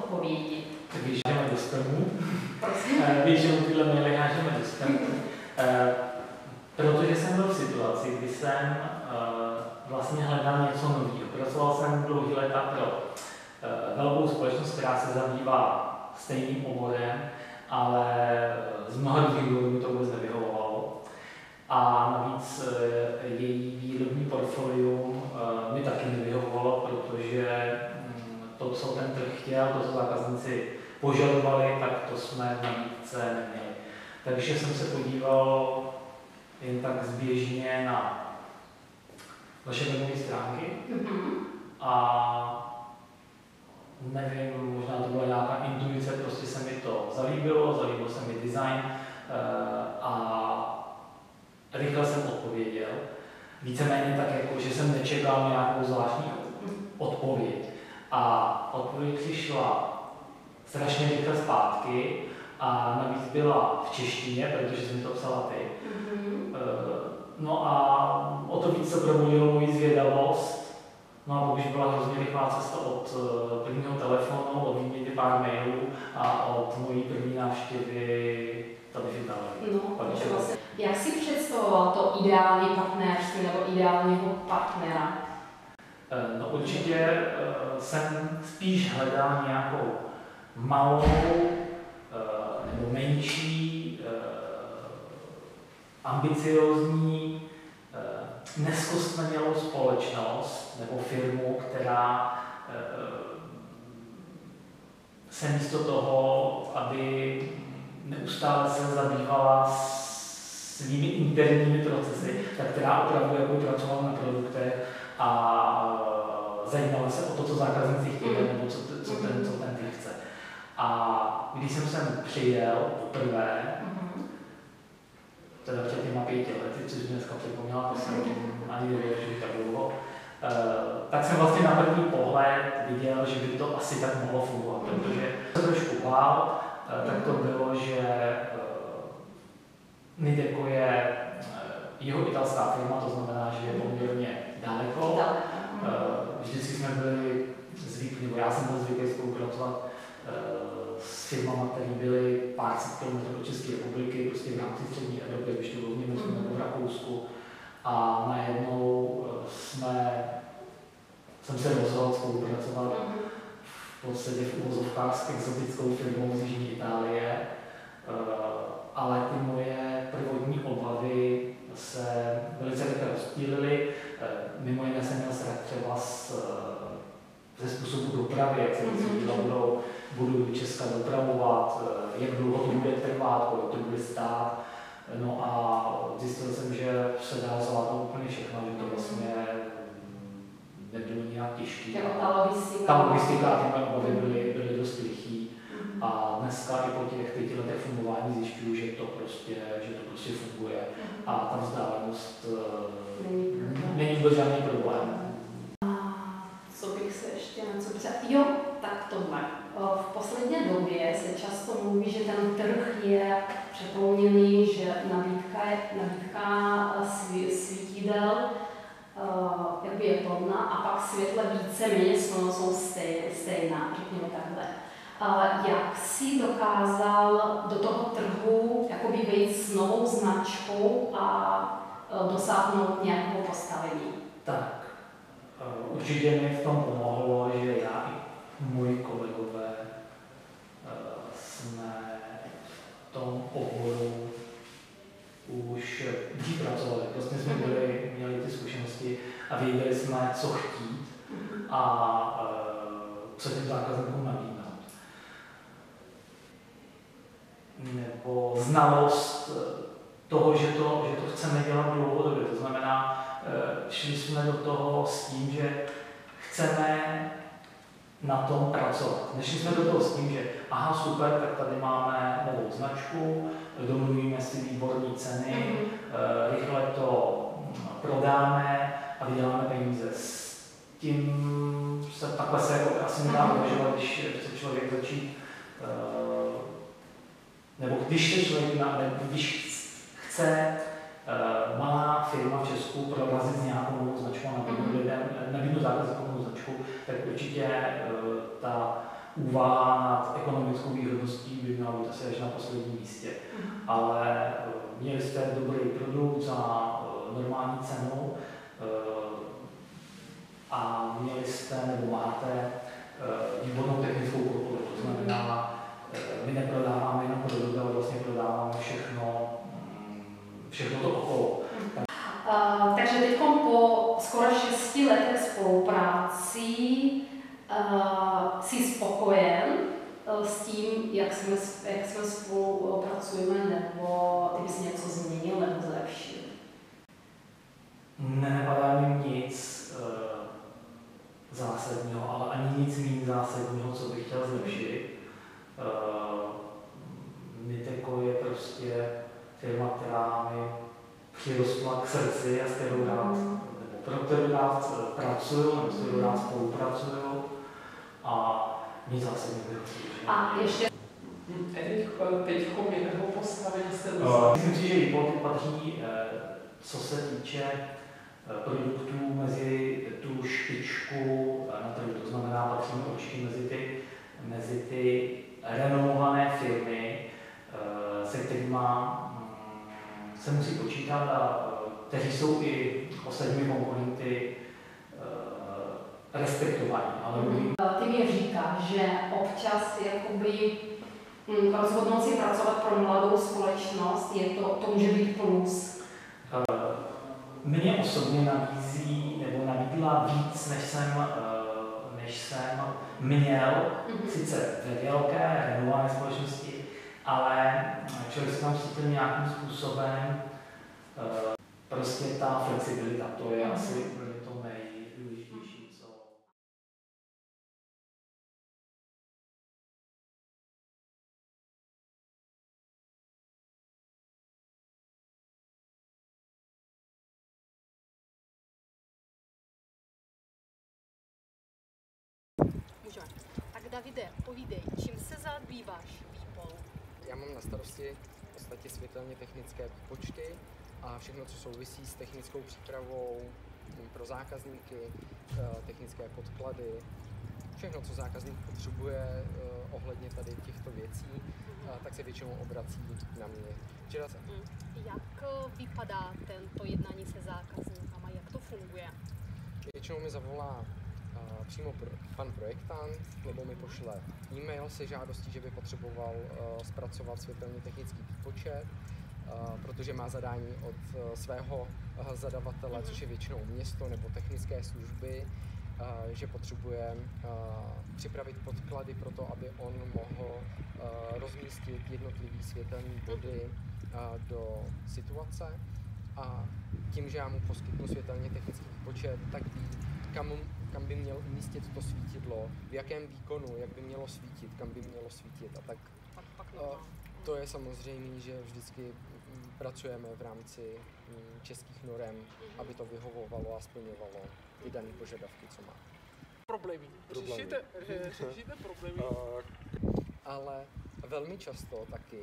odpovědi? Když jdeme do spamu, většinou tyhle maily hážeme do spamu, protože jsem byl v situaci, kdy jsem vlastně hledal něco nového. Pracoval jsem dlouhý léta pro velkou společnost, která se zabývá stejným oborem, ale z mnoha důvodů mi to vůbec nevyhovovalo. A navíc její výrobní portfolium mi taky nevyhovovalo, protože to, co ten trh chtěl, to, co zákazníci požadovali, tak to jsme v nabídce neměli. Takže jsem se podíval jen tak zběžně na vaše webové stránky a nevím, možná to byla nějaká intuice, prostě se mi to zalíbilo se mi design a rychle jsem odpověděl. Víceméně tak, jako, že jsem nečekal nějakou zvláštní odpověď. A odpověď přišla strašně rychle zpátky a navíc byla v češtině, protože jsem to psala ty. No a o to víc se probudilo moji zvědavost. No a už byla hrozně rychlá cesta od prvního telefonu, od výměny pár mailů a od mojí první návštěvy tady v Itálii. No, vlastně, jak si představoval to ideální partnerství nebo ideálního partnera? No určitě jsem spíš hledal nějakou malou nebo menší, ambiciózní, nezkostnatělou společnost nebo firmu, která se místo toho, aby neustále se zabývala svými interními procesy, tak která opravdu jako pracovala na produktech a zajímala se o to, co zákazníci chtějí, nebo co ten trh chce. A když jsem sem přijel poprvé, teda před těma 5 lety, což dneska připomněla, to jsem ani nevěděl, že tak dlouho, tak jsem vlastně na první pohled viděl, že by to asi tak mohlo fungovat, protože se trošku bál, tak to bylo, že Nideko je jeho italská firma, to znamená, že je poměrně daleko. Vždycky jsme byli zvyklí, nebo já jsem byl zvyklý spolupracovat s firmami, které byly pár set kilometrů od České republiky, prostě v rámci střední Evropy, když to bylo v Německu nebo v Rakousku. A najednou jsem se rozhodl spolupracovat v podstatě v uvozovkách s exotickou firmou z jižní Itálie, ale ty moje prvotní obavy se velice rychle rozptýlily. Mimo jiné jsem měl strach třeba ze způsobu dopravy, jak se jídla budu do Česka dopravovat, jak dlouho to bude trvat, kolik to bude stát. No a zjistil jsem, že se dá zvládnout úplně všechno, že to vlastně nebylo nějak těžké. Ta logistika a ty obavy byly dost lichý. A dneska i po těch 5 letech fungování zjišťuju, že to prostě funguje. A ta vzdálenost není vůbec žádný problém. Co bych se ještě něco před... Jo, tak tohle. V poslední době se často mluví, že ten trh je přeplněný, že nabídka svítidel jakby je plná a pak světle víceméně jsou stejná, řekněme takhle. Jak jsi dokázal do toho trhu jakoby vejít s novou značkou a dosáhnout nějakého postavení? Tak, určitě mi v tom pomohlo, že já i moji kolegové jsme v tom oboru už dřív pracovali. Prostě jsme měli ty zkušenosti a věděli jsme, co chtít a co těm zákazníkům nabídnout. Nebo znalost toho, že to chceme dělat dlouhodobě. To znamená, šli jsme do toho s tím, že chceme na tom pracovat. Nešli jsme do toho s tím, že aha, super, tak tady máme novou značku, domluvíme si výborné ceny, rychle to prodáme a vyděláme peníze. S tím takhle se jako asi nedá uvažovat, když chce člověk začít, nebo když chce malá firma v Česku prorazit s nějakou novou značkou a nabídnout zákazníkům novou značku, tak určitě ta úvaha nad ekonomickou výhodností by měla být asi až na posledním místě. Ale měli jste dobrý produkt za normální cenu a měli jste nebo máte výbornou technickou podporu. To znamená, my neprodáváme jenom produkt, ale vlastně prodáváme všechno to okolo. Takže teď po skoro 6 letech spolupráci jsi spokojen s tím, jak jsme spolupracujeme, nebo ty bys něco změnil nebo zlepšil? Nenapadá mi nic zásadního, ale ani nic méně zásadního, co bych chtěl zlepšit. Niteco je prostě firma, která mi přirostla k srdci a s kterou pro kterou rád pracuju, nebo s kterou rád spolupracuju a nic zásadního bych A ještě teď jakého postavení jste myslím si, že Hypoty patří, co se týče produktů mezi tu špičku na trhu. To znamená, patříme určitě mezi ty renomované firmy, se kterými se musí počítat a kteří jsou i ostatními konkurenty respektovaní. Ale ty mi říkáš, že občas jakoby rozhodnout si pracovat pro mladou společnost, to může být plus. Mně osobně nabídla víc, než jsem měl, sice ve velké, renomované společnosti, ale člověk se tam cítil nějakým způsobem, prostě ta flexibilita, to je asi to nejdůležitější, co... Můžeme. Tak Davide, povídej, čím se zabýváš Výpol? Já mám na starosti v podstatě světelně technické výpočty a všechno, co souvisí s technickou přípravou pro zákazníky, technické podklady, všechno, co zákazník potřebuje ohledně tady těchto věcí, tak se většinou obrací na mě. Jak vypadá tento jednání se zákazníkama, jak to funguje? Většinou mi zavolá přímo pan projektant, nebo mi pošle e-mail se žádostí, že by potřeboval zpracovat světelně technický výpočet, protože má zadání od svého zadavatele, což je většinou město nebo technické služby, že potřebuje připravit podklady pro to, aby on mohl rozmístit jednotlivý světelné body do situace. A tím, že já mu poskytnu světelně technický výpočet, tak ví, kam by měl umístit to svítidlo, v jakém výkonu, jak by mělo svítit, kam by mělo svítit a tak. To je samozřejmé, že vždycky pracujeme v rámci českých norem, aby to vyhovovalo a splňovalo ty dané požadavky, co má. Problémy. Řešíte problémy. Ale velmi často taky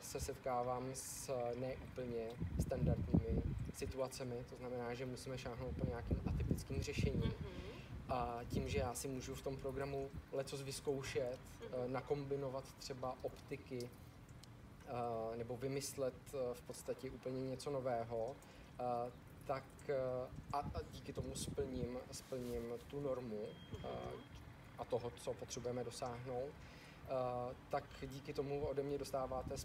se setkávám s neúplně standardními situacemi, to znamená, že musíme šáhnout po nějakým atypickým řešením. A tím, že já si můžu v tom programu lecos vyzkoušet, nakombinovat třeba optiky, nebo vymyslet v podstatě úplně něco nového, tak a díky tomu splním tu normu a toho, co potřebujeme dosáhnout, tak díky tomu ode mě dostáváte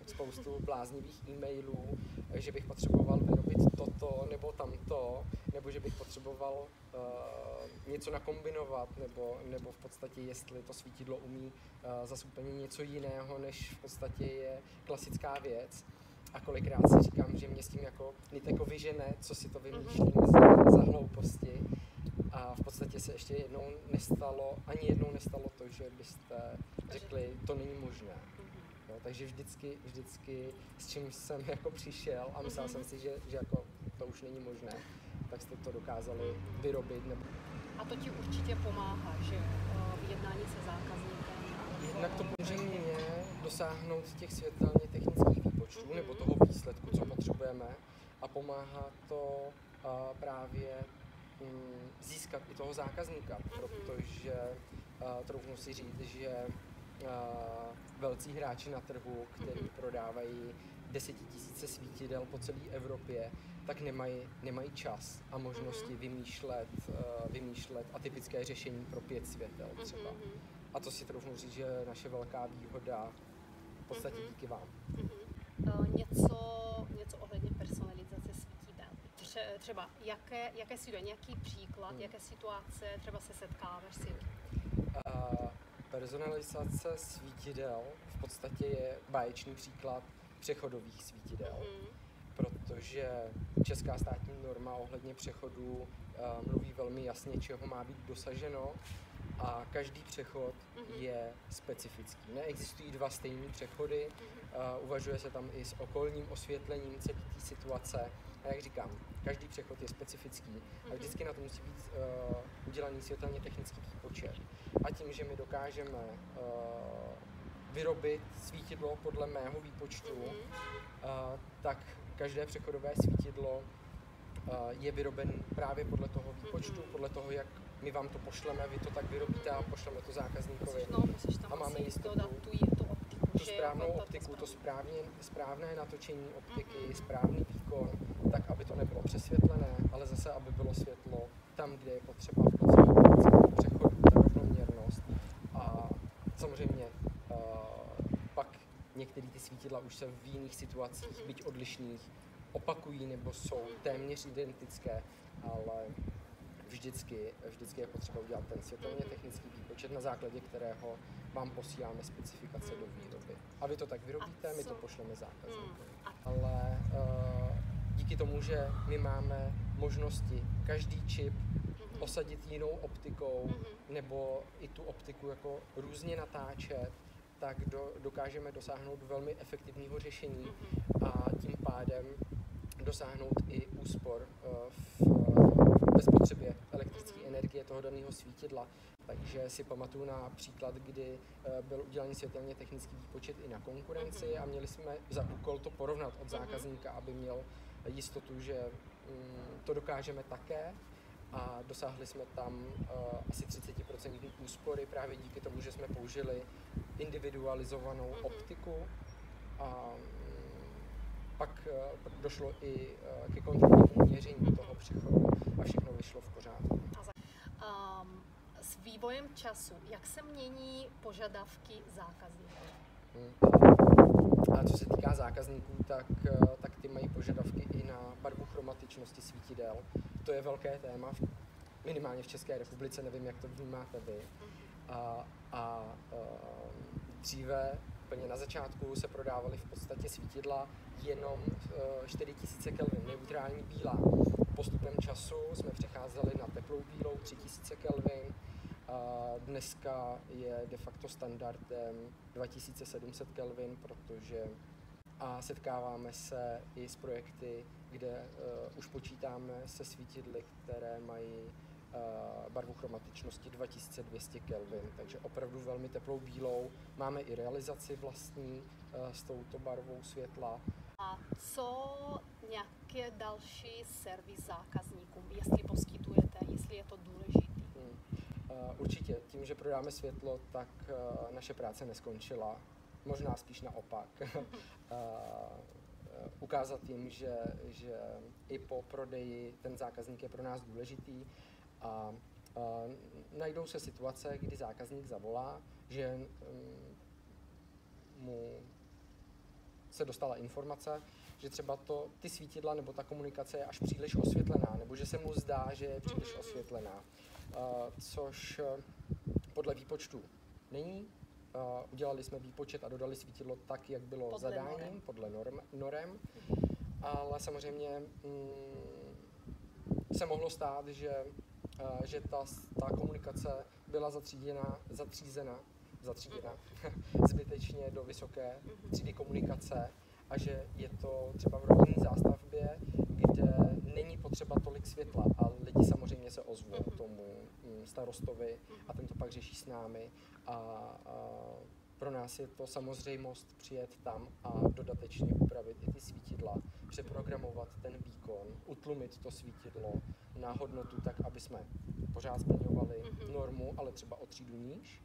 spoustu bláznivých e-mailů, že bych potřeboval vyrobit toto nebo tamto, nebo že bych potřeboval něco nakombinovat, nebo v podstatě, jestli to svítidlo umí zase úplně něco jiného, než v podstatě je klasická věc. A kolikrát si říkám, že mě s tím jako Niteco vyžene, co si to vymýšlím za hlouposti. A v podstatě se ještě ani jednou nestalo to, že byste řekli, to není možné. Jo, takže vždycky s čím jsem jako přišel a myslel jsem si, že jako to už není možné, tak jste to dokázali vyrobit. A to ti určitě pomáhá, že v jednání se zákazníkem? Jednak to pomůže mě dosáhnout těch světelně technických výpočtů nebo toho výsledku, co potřebujeme, a pomáhá to právě získat i toho zákazníka, protože troufnu si říct, že velcí hráči na trhu, kteří prodávají 10 000 svítidel po celé Evropě, tak nemají čas a možnosti vymýšlet atypické řešení pro 5 světel třeba. A to si troufnu říct, že je naše velká výhoda v podstatě díky vám. Něco ohledně personalizace svítidel. Třeba jaké si nějaký příklad, jaké situace třeba se setkáváš s tím? Personalizace svítidel v podstatě je báječný příklad přechodových svítidel, protože česká státní norma ohledně přechodů mluví velmi jasně, čeho má být dosaženo a každý přechod je specifický. Neexistují 2 stejné přechody, uvažuje se tam i s okolním osvětlením celé té situace. A jak říkám, každý přechod je specifický a vždycky na to musí být udělaný světelně technický výpočet. A tím, že my dokážeme vyrobit svítidlo podle mého výpočtu, tak každé přechodové svítidlo je vyroben právě podle toho výpočtu, podle toho, jak my vám to pošleme, vy to tak vyrobíte a pošleme to zákazníkovi. A máme jistotu, tu správnou optiku, to správné natočení optiky, správný výkon, tak aby to nebylo přesvětlené, ale zase, aby bylo světlo tam, kde je potřeba v celém přechodu, ta rovnoměrnost. A samozřejmě pak některé ty svítidla už se v jiných situacích, byť odlišných, opakují nebo jsou téměř identické, ale vždycky je potřeba udělat ten světelně technický výpočet, na základě kterého vám posíláme specifikace do výroby. A vy to tak vyrobíte, my to pošleme zákazníkovi. Ale díky tomu, že my máme možnosti každý čip osadit jinou optikou nebo i tu optiku jako různě natáčet, tak dokážeme dosáhnout velmi efektivního řešení a tím pádem dosáhnout i úspor ve spotřebě elektrické energie toho daného svítidla. Takže si pamatuju na příklad, kdy byl udělaný světelně technický výpočet i na konkurenci a měli jsme za úkol to porovnat od zákazníka, aby měl jistotu, že to dokážeme také. A dosáhli jsme tam asi 30% úspory právě díky tomu, že jsme použili individualizovanou optiku. A pak došlo i ke kontrolnímu měření toho přechodu a všechno vyšlo v pořádku. S vývojem času, jak se mění požadavky zákazníků? A co se týká zákazníků, tak ty mají požadavky i na barvu chromatičnosti svítidel. To je velké téma, minimálně v České republice, nevím, jak to vnímáte vy. Dříve, úplně na začátku, se prodávaly v podstatě svítidla jenom 4000 Kelvin, neutrální bílá. Postupem času jsme přecházeli na teplou bílou 3000 Kelvin. Dneska je de facto standardem 2700 Kelvin, protože setkáváme se i s projekty, kde už počítáme se svítidly, které mají barvu chromatičnosti 2200 Kelvin, takže opravdu velmi teplou bílou. Máme i realizaci vlastní s touto barvou světla. A co nějaké další servis zákazníkům, jestli poskytujete, jestli je to důležité? Určitě, tím, že prodáme světlo, tak naše práce neskončila. Možná spíš naopak. Ukázat jim, že i po prodeji ten zákazník je pro nás důležitý. A najdou se situace, kdy zákazník zavolá, že mu se dostala informace, že třeba ty svítidla nebo ta komunikace je až příliš osvětlená, nebo že se mu zdá, že je příliš osvětlená, což podle výpočtu není. Udělali jsme výpočet a dodali svítidlo tak, jak bylo zadáním, podle norem, ale samozřejmě se mohlo stát, že ta komunikace byla zatřízena zbytečně do vysoké třídy komunikace a že je to třeba v rodinné zástavbě, kde není potřeba tolik světla a lidi samozřejmě se ozvou tomu starostovi a ten to pak řeší s námi a Pro nás je to samozřejmost přijet tam a dodatečně upravit i ty svítidla, přeprogramovat ten výkon, utlumit to svítidlo na hodnotu tak, aby jsme pořád splňovali normu, ale třeba o třídu níž.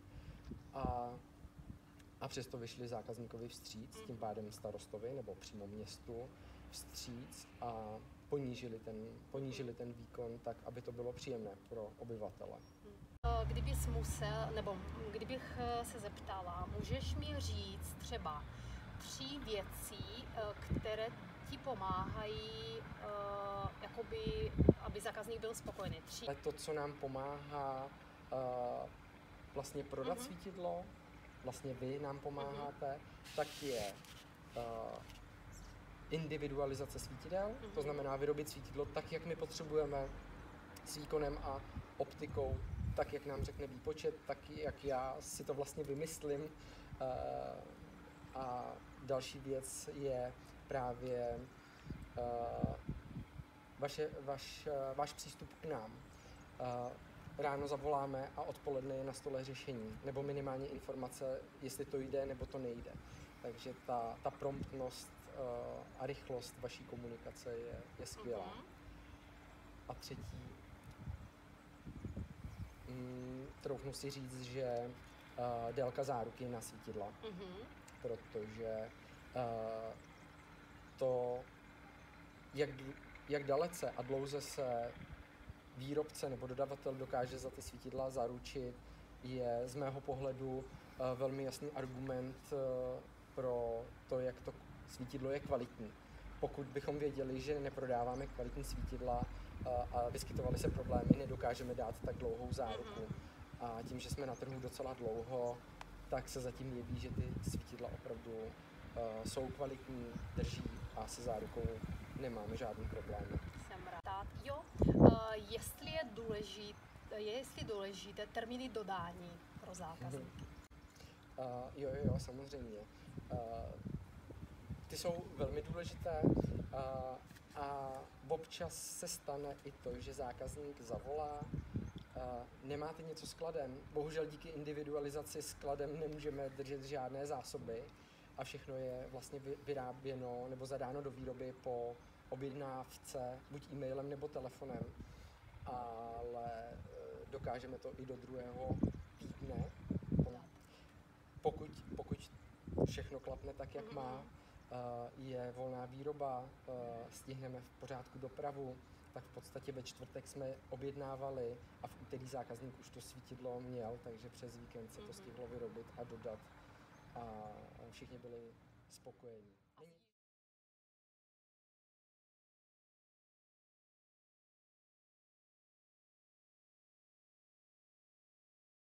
A přesto vyšli zákazníkovi vstříc, tím pádem starostovi nebo přímo městu vstříc a ponížili ten výkon tak, aby to bylo příjemné pro obyvatele. Kdybys musel, nebo kdybych se zeptala, můžeš mi říct třeba 3 věci, které ti pomáhají, jakoby, aby zákazník byl spokojený? 3. Ale to, co nám pomáhá vlastně prodat svítidlo, vlastně vy nám pomáháte, tak je individualizace svítidel, to znamená vyrobit svítidlo tak, jak my potřebujeme, s výkonem a optikou, tak, jak nám řekne výpočet, tak, jak já si to vlastně vymyslím. A další věc je právě váš přístup k nám. Ráno zavoláme a odpoledne je na stole řešení, nebo minimálně informace, jestli to jde, nebo to nejde. Takže ta promptnost a rychlost vaší komunikace je skvělá. A třetí, troufnu si říct, že délka záruky na svítidla, protože to, jak dalece a dlouze se výrobce nebo dodavatel dokáže za ty svítidla zaručit, je z mého pohledu velmi jasný argument pro to, jak to svítidlo je kvalitní. Pokud bychom věděli, že neprodáváme kvalitní svítidla a vyskytovaly se problémy, nedokážeme dát tak dlouhou záruku. A tím, že jsme na trhu docela dlouho, tak se zatím jeví, že ty svítidla opravdu jsou kvalitní, drží a se zárukou nemáme žádný problém. Jsem rád. Jo, jestli je důležité termíny dodání pro zákazníky. Jo, samozřejmě. Ty jsou velmi důležité a občas se stane i to, že zákazník zavolá, nemáte něco skladem. Bohužel díky individualizaci skladem nemůžeme držet žádné zásoby a všechno je vlastně vyráběno nebo zadáno do výroby po objednávce, buď e-mailem nebo telefonem, ale dokážeme to i do 2. týdne. Pokud všechno klapne tak, jak má, je volná výroba, stihneme v pořádku dopravu, tak v podstatě ve čtvrtek jsme objednávali a v úterý zákazník už to svítidlo měl, takže přes víkend se to stihlo vyrobit a dodat a všichni byli spokojení.